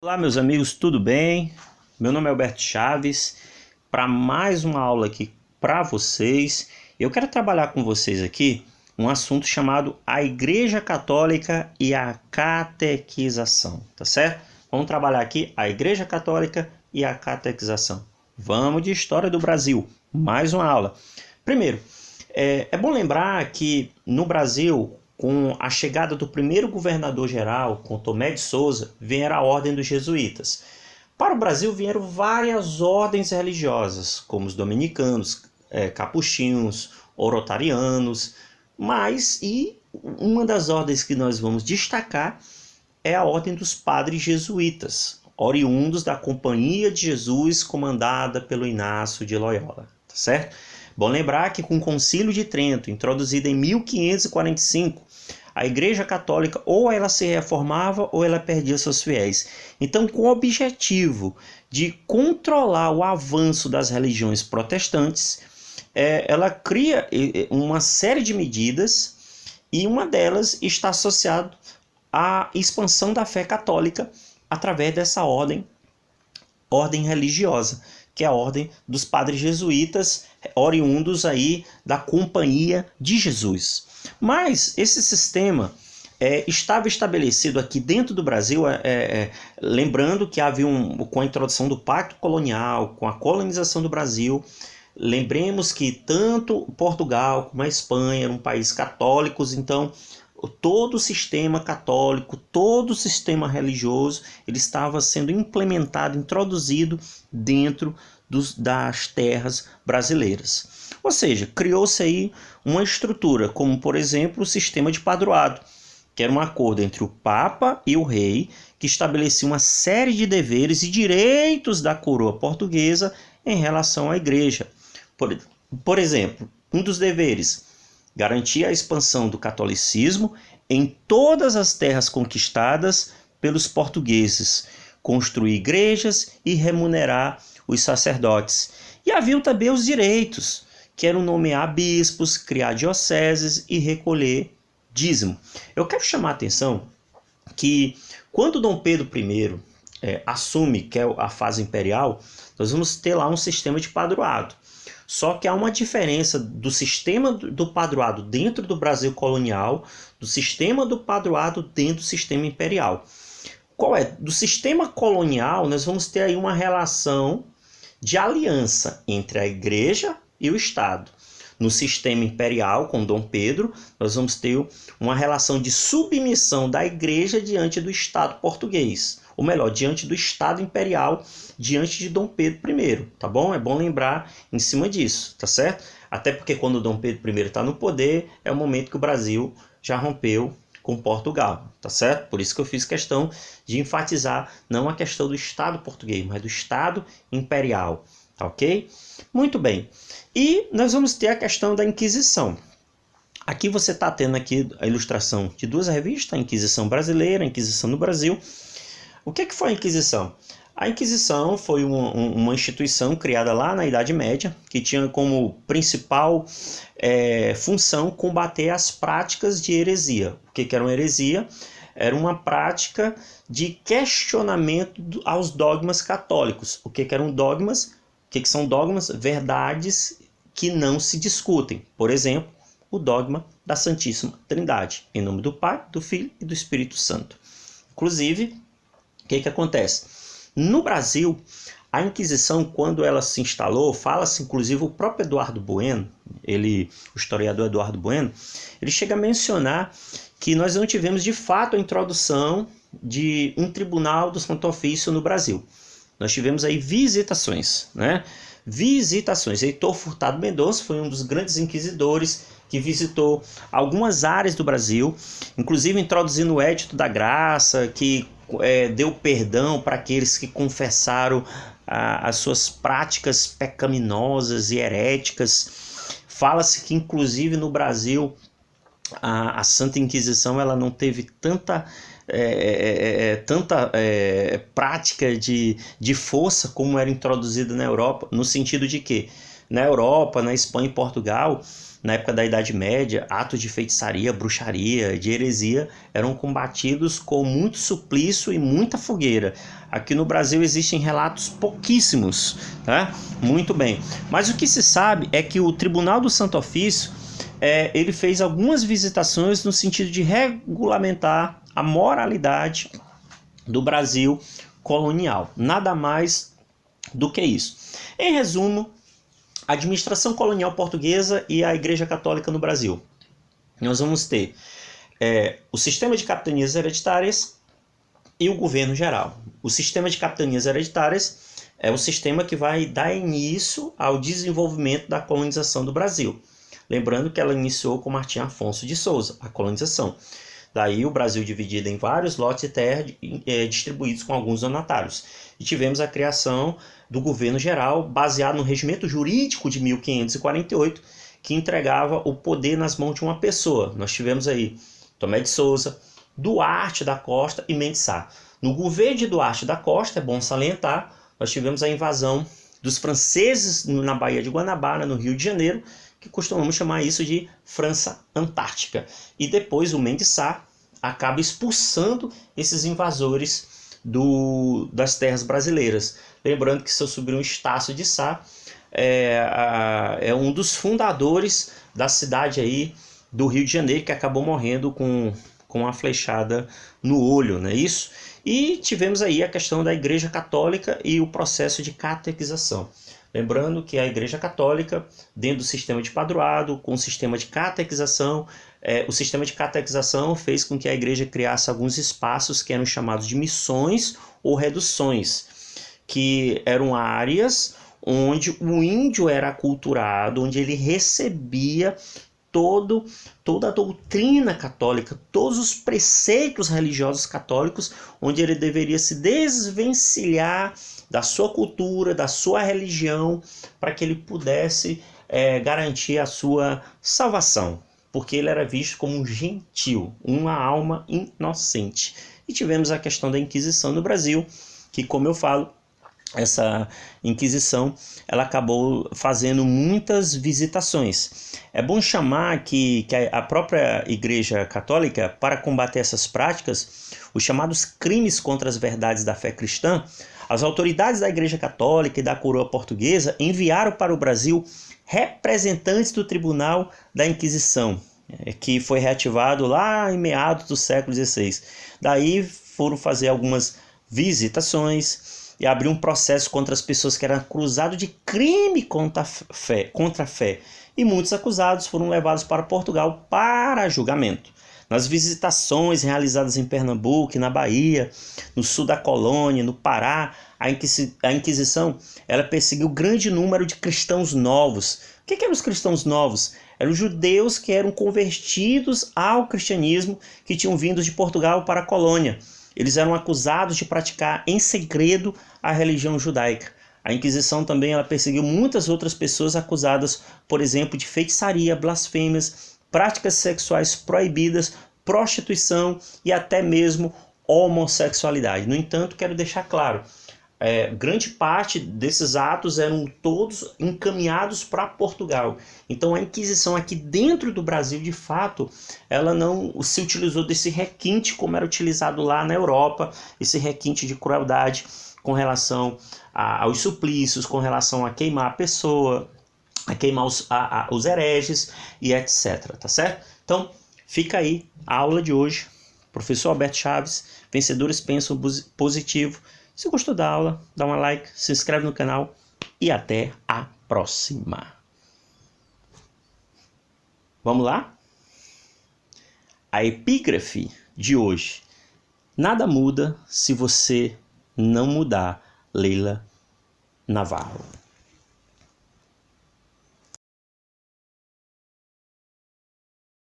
Olá, meus amigos, tudo bem? Meu nome é Alberto Chaves. Para mais uma aula aqui para vocês, eu quero trabalhar com vocês aqui um assunto chamado a Igreja Católica e a Catequização, tá certo? Vamos trabalhar aqui a Igreja Católica e a Catequização. Vamos de História do Brasil, mais uma aula. Primeiro, é bom lembrar que no Brasil, com a chegada do primeiro governador-geral, com Tomé de Souza, vieram a Ordem dos Jesuítas. Para o Brasil vieram várias ordens religiosas, como os dominicanos, capuchinhos, orotarianos, e uma das ordens que nós vamos destacar é a Ordem dos Padres Jesuítas, oriundos da Companhia de Jesus, comandada pelo Inácio de Loyola, tá certo? Bom lembrar que com o Concílio de Trento, introduzido em 1545, a Igreja Católica ou ela se reformava ou ela perdia seus fiéis. Então, com o objetivo de controlar o avanço das religiões protestantes, ela cria uma série de medidas e uma delas está associada à expansão da fé católica através dessa ordem religiosa, que é a Ordem dos Padres Jesuítas, oriundos aí da Companhia de Jesus. Mas esse sistema estava estabelecido aqui dentro do Brasil, lembrando que havia com a introdução do Pacto Colonial, com a colonização do Brasil, lembremos que tanto Portugal como a Espanha eram países católicos, então todo o sistema católico, todo o sistema religioso, ele estava sendo implementado, introduzido dentro das terras brasileiras. Ou seja, criou-se aí uma estrutura, como por exemplo o sistema de padroado, que era um acordo entre o Papa e o Rei, que estabelecia uma série de deveres e direitos da coroa portuguesa em relação à Igreja. Por exemplo, um dos deveres: garantir a expansão do catolicismo em todas as terras conquistadas pelos portugueses, construir igrejas e remunerar os sacerdotes. E havia também os direitos, que eram nomear bispos, criar dioceses e recolher dízimo. Eu quero chamar a atenção que quando Dom Pedro I assume, que é a fase imperial, nós vamos ter lá um sistema de padroado. Só que há uma diferença do sistema do padroado dentro do Brasil colonial, do sistema do padroado dentro do sistema imperial. Qual é? Do sistema colonial, nós vamos ter aí uma relação de aliança entre a Igreja e o Estado. No sistema imperial, com Dom Pedro, nós vamos ter uma relação de submissão da Igreja diante do Estado português. Ou melhor, diante do Estado imperial, diante de Dom Pedro I, tá bom? É bom lembrar em cima disso, tá certo? Até porque quando Dom Pedro I está no poder, é o momento que o Brasil já rompeu com Portugal, tá certo? Por isso que eu fiz questão de enfatizar não a questão do Estado português, mas do Estado imperial, tá ok? Muito bem. E nós vamos ter a questão da Inquisição. Aqui você está tendo aqui a ilustração de duas revistas, a Inquisição Brasileira, a Inquisição no Brasil. O que foi a Inquisição? A Inquisição foi uma instituição criada lá na Idade Média, que tinha como principal função combater as práticas de heresia. O que era uma heresia? Era uma prática de questionamento aos dogmas católicos. O que eram dogmas? O que são dogmas? Verdades que não se discutem. Por exemplo, o dogma da Santíssima Trindade, em nome do Pai, do Filho e do Espírito Santo. Inclusive, o que acontece? No Brasil, a Inquisição, quando ela se instalou, fala-se inclusive o próprio Eduardo Bueno, o historiador Eduardo Bueno, ele chega a mencionar que nós não tivemos de fato a introdução de um tribunal do Santo Ofício no Brasil. Nós tivemos aí visitações, né? Visitações. Heitor Furtado Mendonça foi um dos grandes inquisidores que visitou algumas áreas do Brasil, inclusive introduzindo o Edito da Graça, que deu perdão para aqueles que confessaram as suas práticas pecaminosas e heréticas. Fala-se que, inclusive, no Brasil, a Santa Inquisição ela não teve tanta prática de força como era introduzida na Europa, no sentido de que na Europa, na Espanha e Portugal, na época da Idade Média, atos de feitiçaria, bruxaria, de heresia eram combatidos com muito suplício e muita fogueira. Aqui no Brasil existem relatos pouquíssimos, tá? Muito bem. Mas o que se sabe é que o Tribunal do Santo Ofício ele fez algumas visitações no sentido de regulamentar a moralidade do Brasil colonial. Nada mais do que isso. Em resumo, a administração colonial portuguesa e a Igreja Católica no Brasil. Nós vamos ter o sistema de capitanias hereditárias e o governo geral. O sistema de capitanias hereditárias é o sistema que vai dar início ao desenvolvimento da colonização do Brasil. Lembrando que ela iniciou com Martim Afonso de Souza, a colonização. Daí o Brasil dividido em vários lotes de terra distribuídos com alguns donatários. E tivemos a criação do governo geral baseado no regimento jurídico de 1548, que entregava o poder nas mãos de uma pessoa. Nós tivemos aí Tomé de Souza, Duarte da Costa e Mendes Sá. No governo de Duarte da Costa, é bom salientar, nós tivemos a invasão dos franceses na Baía de Guanabara, no Rio de Janeiro, que costumamos chamar isso de França Antártica. E depois o Mendes Sá acaba expulsando esses invasores das terras brasileiras. Lembrando que seu sobrinho Estácio de Sá é um dos fundadores da cidade aí do Rio de Janeiro, que acabou morrendo com uma flechada no olho, não é isso? E tivemos aí a questão da Igreja Católica e o processo de catequização. Lembrando que a Igreja Católica, dentro do sistema de padroado, com o sistema de catequização, o sistema de catequização fez com que a Igreja criasse alguns espaços que eram chamados de missões ou reduções, que eram áreas onde o índio era aculturado, onde ele recebia toda a doutrina católica, todos os preceitos religiosos católicos, onde ele deveria se desvencilhar da sua cultura, da sua religião, para que ele pudesse garantir a sua salvação, porque ele era visto como um gentil, uma alma inocente. E tivemos a questão da Inquisição no Brasil, que, como eu falo, essa Inquisição ela acabou fazendo muitas visitações. É bom chamar que a própria Igreja Católica, para combater essas práticas, os chamados crimes contra as verdades da fé cristã, as autoridades da Igreja Católica e da coroa portuguesa enviaram para o Brasil representantes do Tribunal da Inquisição, que foi reativado lá em meados do século XVI. Daí foram fazer algumas visitações e abrir um processo contra as pessoas que eram acusadas de crime contra a fé. E muitos acusados foram levados para Portugal para julgamento. Nas visitações realizadas em Pernambuco, na Bahia, no sul da colônia, no Pará, a Inquisição ela perseguiu grande número de cristãos novos. O que eram os cristãos novos? Eram judeus que eram convertidos ao cristianismo, que tinham vindo de Portugal para a colônia. Eles eram acusados de praticar em segredo a religião judaica. A Inquisição também ela perseguiu muitas outras pessoas acusadas, por exemplo, de feitiçaria, blasfêmias, práticas sexuais proibidas, prostituição e até mesmo homossexualidade. No entanto, quero deixar claro, grande parte desses atos eram todos encaminhados para Portugal. Então a Inquisição aqui dentro do Brasil, de fato, ela não se utilizou desse requinte como era utilizado lá na Europa, esse requinte de crueldade com relação aos suplícios, com relação a queimar a pessoa, a queimar os hereges e etc. Tá certo? Então fica aí a aula de hoje. Professor Alberto Chaves, Vencedores Pensam Positivo. Se gostou da aula, dá um like, se inscreve no canal e até a próxima. Vamos lá? A epígrafe de hoje. Nada muda se você não mudar. Leila Navarro.